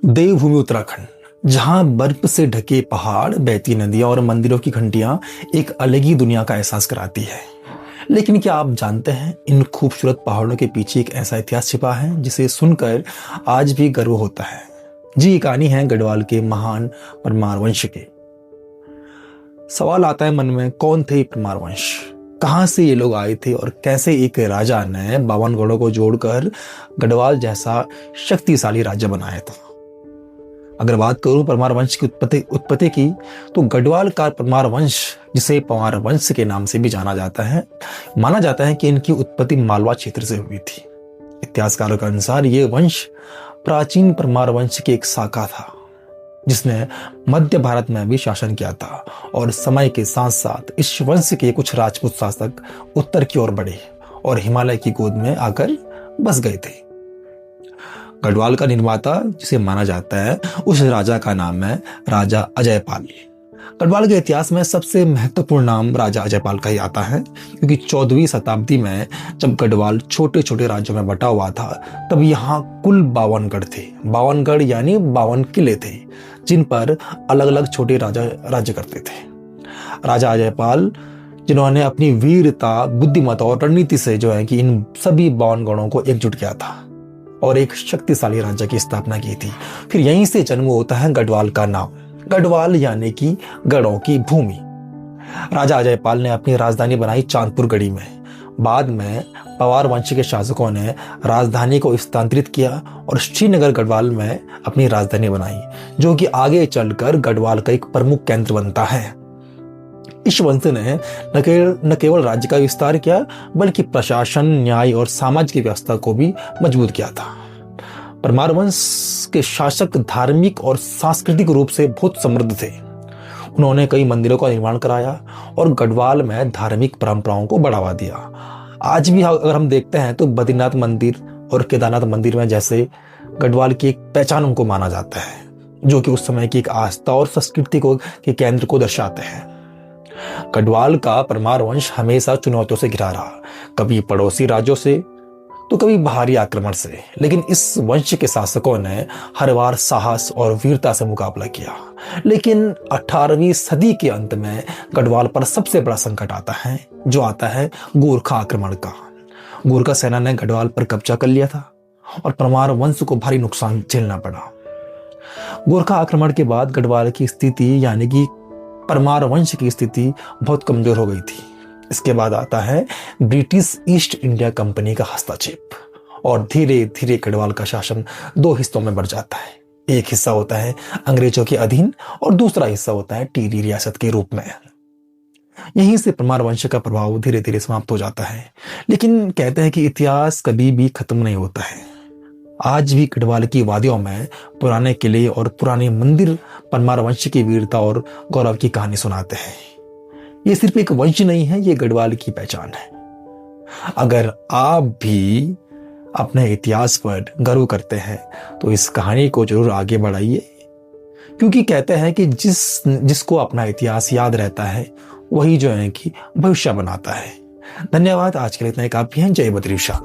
देवभूमि उत्तराखंड, जहां बर्फ से ढके पहाड़, बहती नदियां और मंदिरों की घंटियां एक अलग ही दुनिया का एहसास कराती है। लेकिन क्या आप जानते हैं, इन खूबसूरत पहाड़ों के पीछे एक ऐसा इतिहास छिपा है जिसे सुनकर आज भी गर्व होता है। जी, ये कहानी है गढ़वाल के महान परमार वंश के। सवाल आता है मन में, कौन थे परमार वंश, कहां से ये लोग आए थे और कैसे एक राजा ने 52 गढ़ों को जोड़कर गढ़वाल जैसा शक्तिशाली राज्य बनाया था। अगर बात करूं परमार वंश की उत्पत्ति की, तो गढ़वाल का परमार वंश, जिसे पंवार वंश के नाम से भी जाना जाता है, माना जाता है कि इनकी उत्पत्ति मालवा क्षेत्र से हुई थी। इतिहासकारों के अनुसार ये वंश प्राचीन परमार वंश की एक शाखा था, जिसने मध्य भारत में भी शासन किया था। और समय के साथ साथ इस वंश के कुछ राजपूत शासक उत्तर की ओर बढ़े और हिमालय की गोद में आकर बस गए थे। गढ़वाल का निर्माता जिसे माना जाता है, उस राजा का नाम है राजा अजयपाल। गढ़वाल के इतिहास में सबसे महत्वपूर्ण नाम राजा अजयपाल का ही आता है, क्योंकि 14वीं शताब्दी में जब गढ़वाल छोटे छोटे राज्यों में बटा हुआ था, तब यहाँ कुल 52 गढ़ थे। 52 गढ़ यानी 52 किले थे, जिन पर अलग अलग छोटे राजा राज्य करते थे। राजा अजयपाल, जिन्होंने अपनी वीरता, बुद्धिमत्ता और रणनीति से जो है कि इन सभी 52 गढ़ों को एकजुट किया था और एक शक्तिशाली राज्य की स्थापना की थी। फिर यहीं से जन्म होता है गढ़वाल का नाम। गढ़वाल यानी कि गढ़ों की भूमि। राजा अजयपाल ने अपनी राजधानी बनाई चांदपुर गढ़ी में। बाद में पंवार वंश के शासकों ने राजधानी को स्थानांतरित किया और श्रीनगर गढ़वाल में अपनी राजधानी बनाई, जो कि आगे चलकर गढ़वाल का एक प्रमुख केंद्र बनता है। इस वंश ने न केवल राज्य का विस्तार किया, बल्कि प्रशासन, न्याय और सामाजिक व्यवस्था को भी मजबूत किया था। परमार वंश के शासक धार्मिक और सांस्कृतिक रूप से बहुत समृद्ध थे। उन्होंने कई मंदिरों का निर्माण कराया और गढ़वाल में धार्मिक परंपराओं को बढ़ावा दिया। आज भी अगर हम देखते हैं तो बद्रीनाथ मंदिर और केदारनाथ मंदिर में जैसे गढ़वाल की एक पहचान उनको माना जाता है, जो कि उस समय की एक आस्था और संस्कृति के केंद्र को दर्शाते हैं। गढ़वाल का परमार वंश हमेशा चुनौतियों से घिरा रहा, कभी पड़ोसी राज्यों से तो कभी बाहरी आक्रमण से। लेकिन इस वंश के शासकों ने हर बार साहस और वीरता से मुकाबला किया। लेकिन 18वीं सदी के अंत में गढ़वाल पर सबसे बड़ा संकट आता है, जो आता है गोरखा आक्रमण का। गोरखा सेना ने गढ़वाल पर कब्जा कर लिया था और परमार वंश को भारी नुकसान झेलना पड़ा। गोरखा आक्रमण के बाद गढ़वाल की स्थिति, यानी कि परमार वंश की स्थिति, बहुत कमजोर हो गई थी। इसके बाद आता है ब्रिटिश ईस्ट इंडिया कंपनी का हस्तक्षेप और धीरे धीरे गढ़वाल का शासन 2 हिस्सों में बढ़ जाता है। एक हिस्सा होता है अंग्रेजों के अधीन और दूसरा हिस्सा होता है टिहरी रियासत के रूप में। यहीं से परमार वंश का प्रभाव धीरे धीरे समाप्त हो जाता है। लेकिन कहते हैं कि इतिहास कभी भी खत्म नहीं होता है। आज भी गढ़वाल की वादियों में पुराने किले और पुराने मंदिर परमार वंश की वीरता और गौरव की कहानी सुनाते हैं। ये सिर्फ एक वंश नहीं है, ये गढ़वाल की पहचान है। अगर आप भी अपने इतिहास पर गर्व करते हैं तो इस कहानी को जरूर आगे बढ़ाइए, क्योंकि कहते हैं कि जिसको अपना इतिहास याद रहता है, वही जो है कि भविष्य बनाता है। धन्यवाद। आज के लिए इतना ही काफी है। जय बद्रीशाह।